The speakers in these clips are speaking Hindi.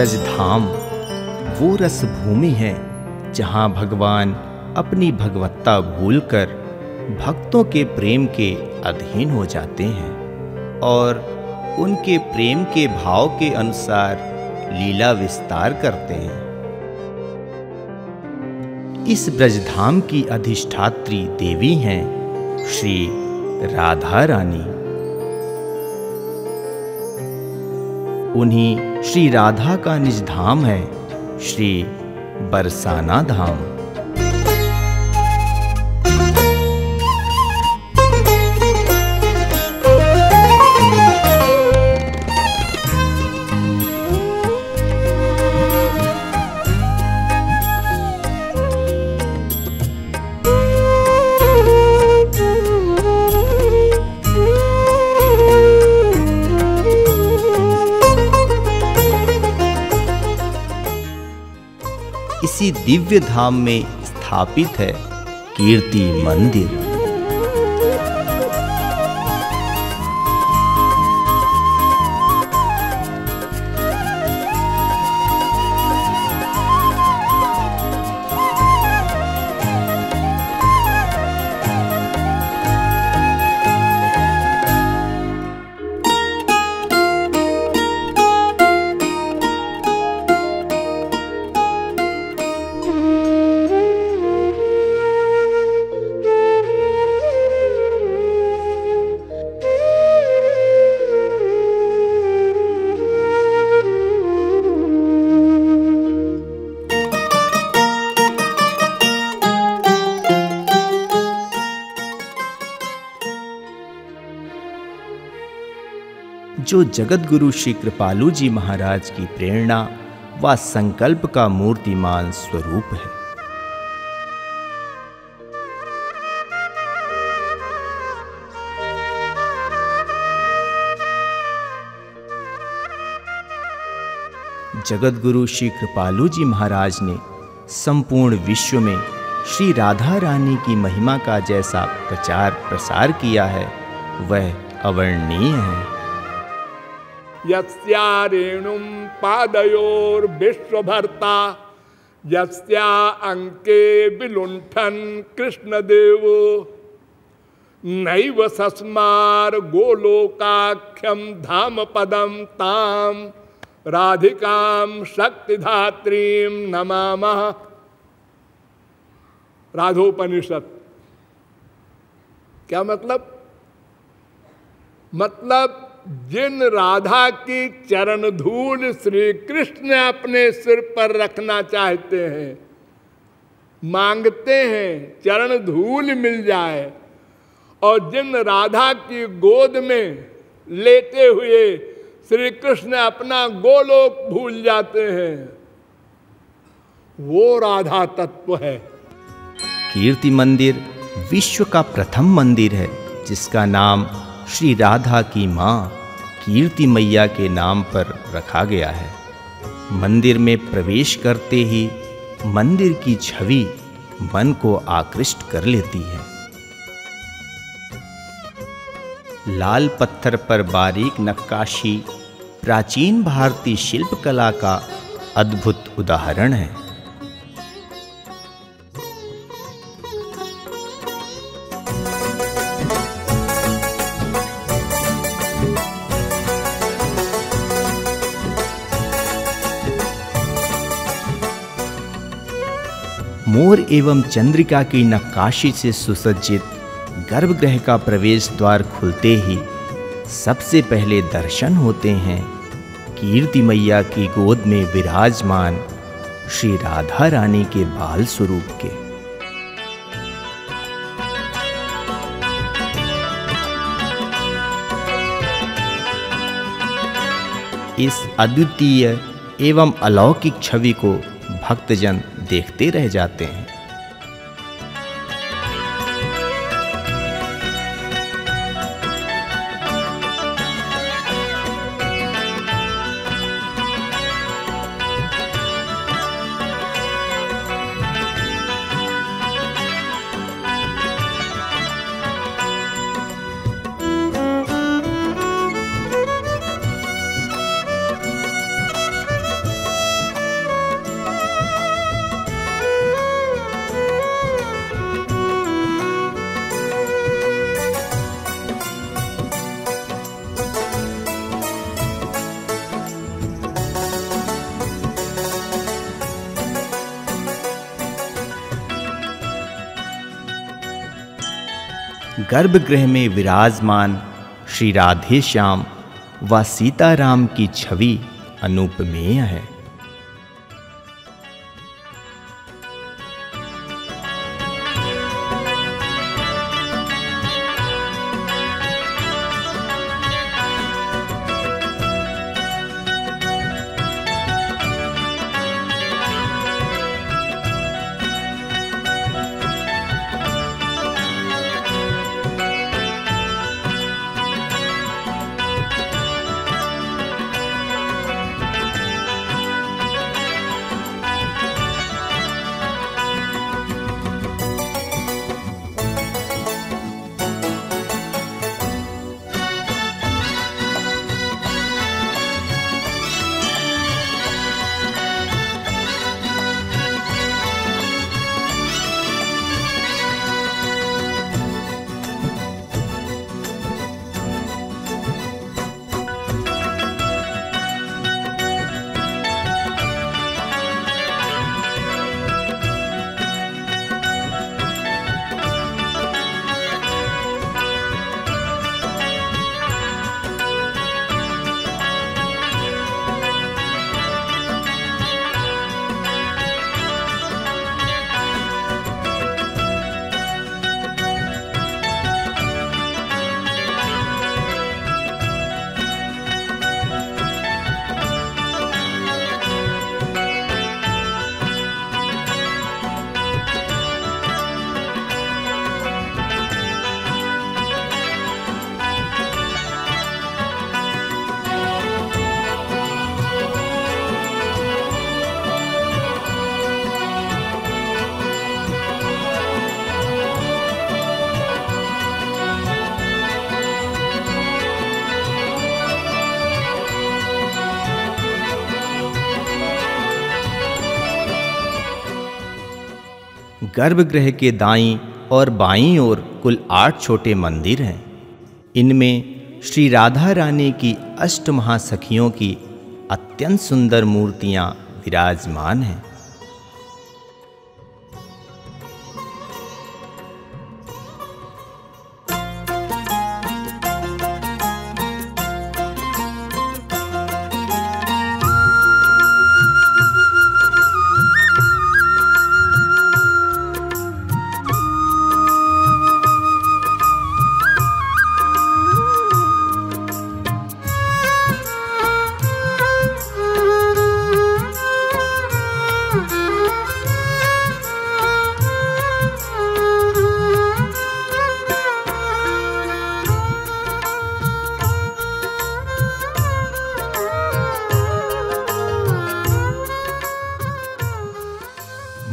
ब्रजधाम वो रस भूमि है जहाँ भगवान अपनी भगवत्ता भूलकर भक्तों के प्रेम के अधीन हो जाते हैं और उनके प्रेम के भाव के अनुसार लीला विस्तार करते हैं। इस ब्रजधाम की अधिष्ठात्री देवी हैं श्री राधा रानी। उन्हीं श्री राधा का निज धाम है श्री बरसाना धाम। इसी दिव्य धाम में स्थापित है कीर्ति मंदिर। जो जगत गुरु श्री कृपालु जी महाराज की प्रेरणा व संकल्प का मूर्तिमान स्वरूप है। जगत गुरु श्री कृपालु जी महाराज ने संपूर्ण विश्व में श्री राधा रानी की महिमा का जैसा प्रचार प्रसार किया है वह अवर्णनीय है। यस्या रेणुं पादयोर विश्वभर्ता यस्या अंके विलुंठन कृष्णदेवो नैव सस्मार गोलोकाख्यम धाम पदम ताम राधिकां शक्तिधात्रीं नमामः। राधोपनिषद। क्या मतलब? मतलब जिन राधा की चरण धूल श्री कृष्ण अपने सिर पर रखना चाहते हैं, मांगते हैं चरण धूल मिल जाए, और जिन राधा की गोद में लेटे हुए श्री कृष्ण अपना गोलोक भूल जाते हैं, वो राधा तत्व है। कीर्ति मंदिर विश्व का प्रथम मंदिर है जिसका नाम श्री राधा की मां कीर्ति मैया के नाम पर रखा गया है। मंदिर में प्रवेश करते ही मंदिर की छवि मन को आकृष्ट कर लेती है। लाल पत्थर पर बारीक नक्काशी प्राचीन भारतीय शिल्पकला का अद्भुत उदाहरण है। मोर एवं चंद्रिका की नक्काशी से सुसज्जित गर्भगृह का प्रवेश द्वार खुलते ही सबसे पहले दर्शन होते हैं कीर्ति मैया की गोद में विराजमान श्री राधा रानी के बाल स्वरूप के। इस अद्वितीय एवं अलौकिक छवि को भक्तजन देखते रह जाते हैं। गर्भगृह में विराजमान श्री राधे श्याम व सीताराम की छवि अनुपमेय है। गर्भगृह के दाईं और बाईं ओर कुल 8 छोटे मंदिर हैं। इनमें श्री राधा रानी की अष्टमहासखियों की अत्यंत सुंदर मूर्तियां विराजमान हैं।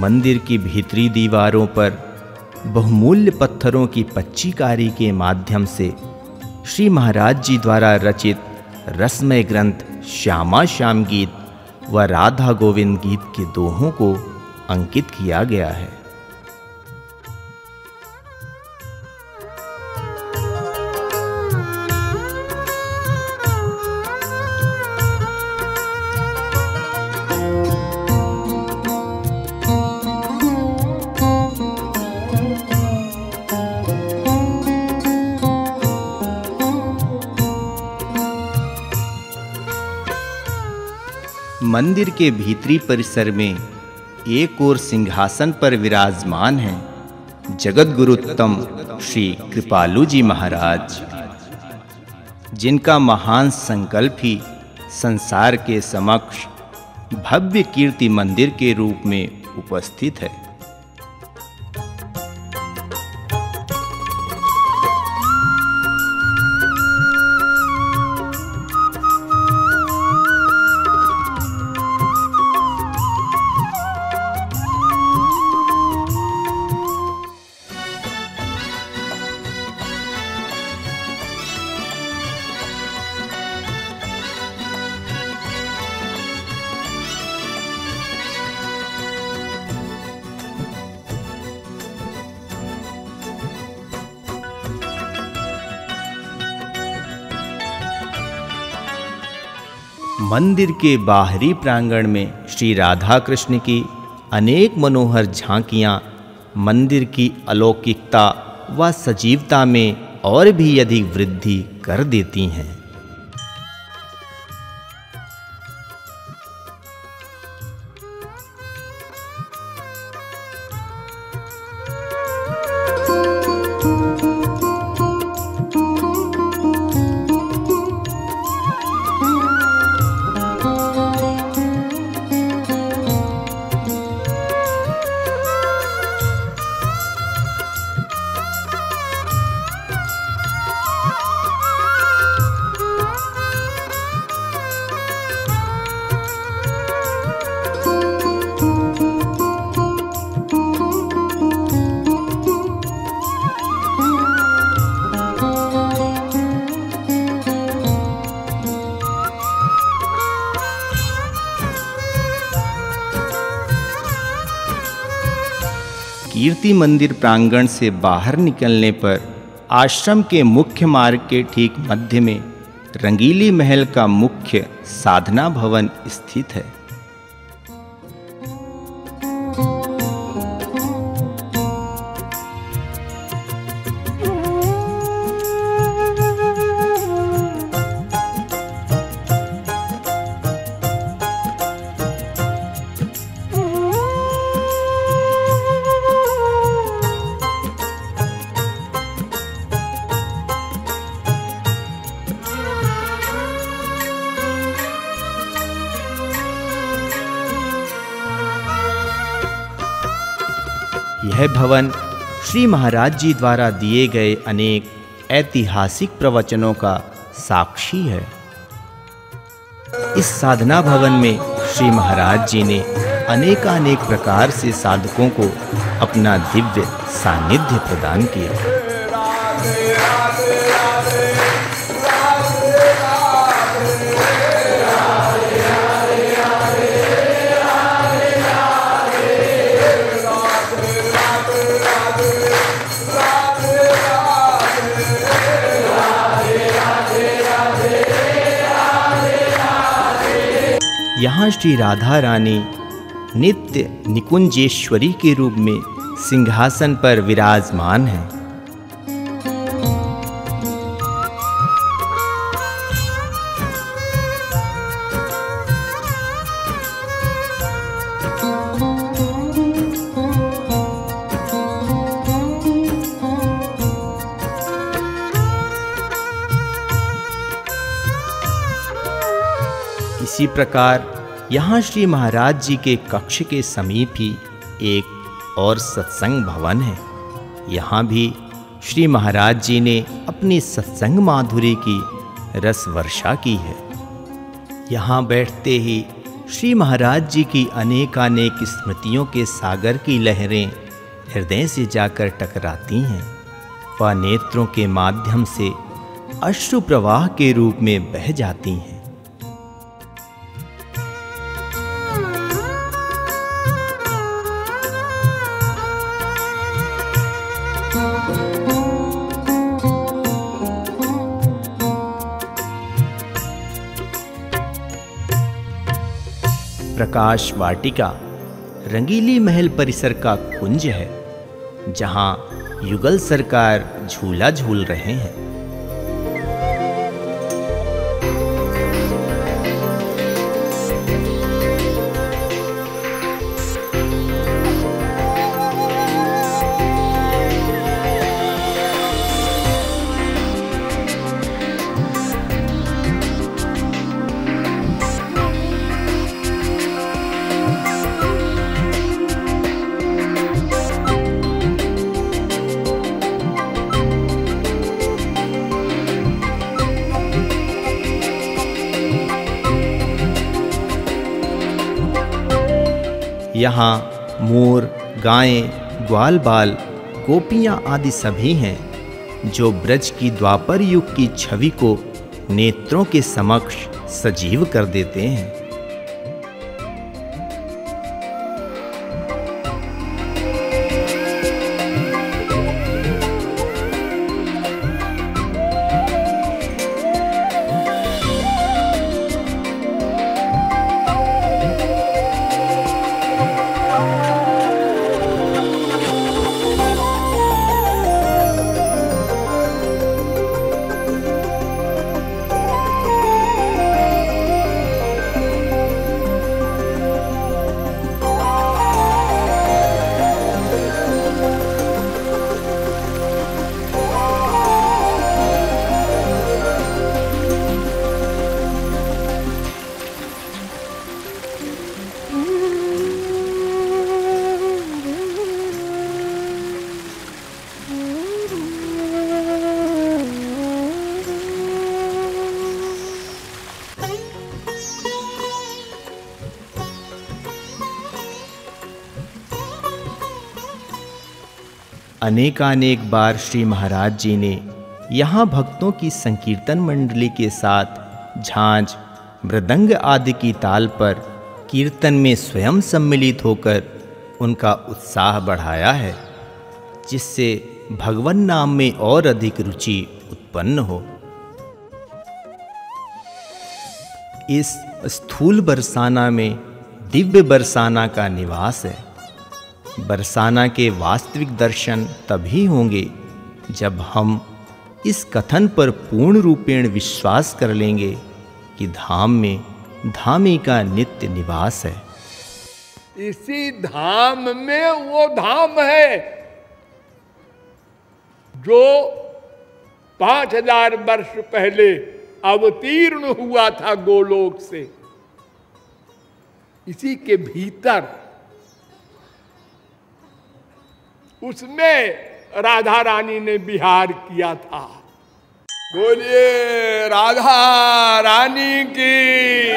मंदिर की भीतरी दीवारों पर बहुमूल्य पत्थरों की पच्चीकारी के माध्यम से श्री महाराज जी द्वारा रचित रसमय ग्रंथ श्यामा श्याम गीत व राधा गोविंद गीत के दोहों को अंकित किया गया है। मंदिर के भीतरी परिसर में एक ओर सिंहासन पर विराजमान हैं जगत गुरुत्तम श्री कृपालु जी महाराज, जिनका महान संकल्प ही संसार के समक्ष भव्य कीर्ति मंदिर के रूप में उपस्थित है। मंदिर के बाहरी प्रांगण में श्री राधा कृष्ण की अनेक मनोहर झांकियां मंदिर की अलौकिकता व सजीवता में और भी अधिक वृद्धि कर देती हैं। कीर्ति मंदिर प्रांगण से बाहर निकलने पर आश्रम के मुख्य मार्ग के ठीक मध्य में रंगीली महल का मुख्य साधना भवन स्थित है। यह भवन श्री महाराज जी द्वारा दिए गए अनेक ऐतिहासिक प्रवचनों का साक्षी है। इस साधना भवन में श्री महाराज जी ने अनेकानेक प्रकार से साधकों को अपना दिव्य सानिध्य प्रदान किया। यहाँ श्री राधा रानी नित्य निकुंजेश्वरी के रूप में सिंहासन पर विराजमान हैं। इसी प्रकार यहाँ श्री महाराज जी के कक्ष के समीप ही एक और सत्संग भवन है। यहाँ भी श्री महाराज जी ने अपनी सत्संग माधुरी की रस वर्षा की है। यहाँ बैठते ही श्री महाराज जी की अनेकानेक स्मृतियों के सागर की लहरें हृदय से जाकर टकराती हैं व नेत्रों के माध्यम से अश्रु प्रवाह के रूप में बह जाती हैं। प्रकाश वाटिका रंगीली महल परिसर का कुंज है, जहां युगल सरकार झूला झूल रहे हैं। यहाँ मोर, गायें, ग्वाल बाल, गोपियाँ आदि सभी हैं जो ब्रज की द्वापर युग की छवि को नेत्रों के समक्ष सजीव कर देते हैं। अनेकानेक बार श्री महाराज जी ने यहाँ भक्तों की संकीर्तन मंडली के साथ झांझ, मृदंग आदि की ताल पर कीर्तन में स्वयं सम्मिलित होकर उनका उत्साह बढ़ाया है, जिससे भगवन नाम में और अधिक रुचि उत्पन्न हो। इस स्थूल बरसाना में दिव्य बरसाना का निवास है। बरसाना के वास्तविक दर्शन तभी होंगे जब हम इस कथन पर पूर्ण रूपेण विश्वास कर लेंगे कि धाम में धामी का नित्य निवास है। इसी धाम में वो धाम है जो 5000 वर्ष पहले अवतीर्ण हुआ था गोलोक से। इसी के भीतर उसमें राधा रानी ने विहार किया था। बोलिए राधा रानी की।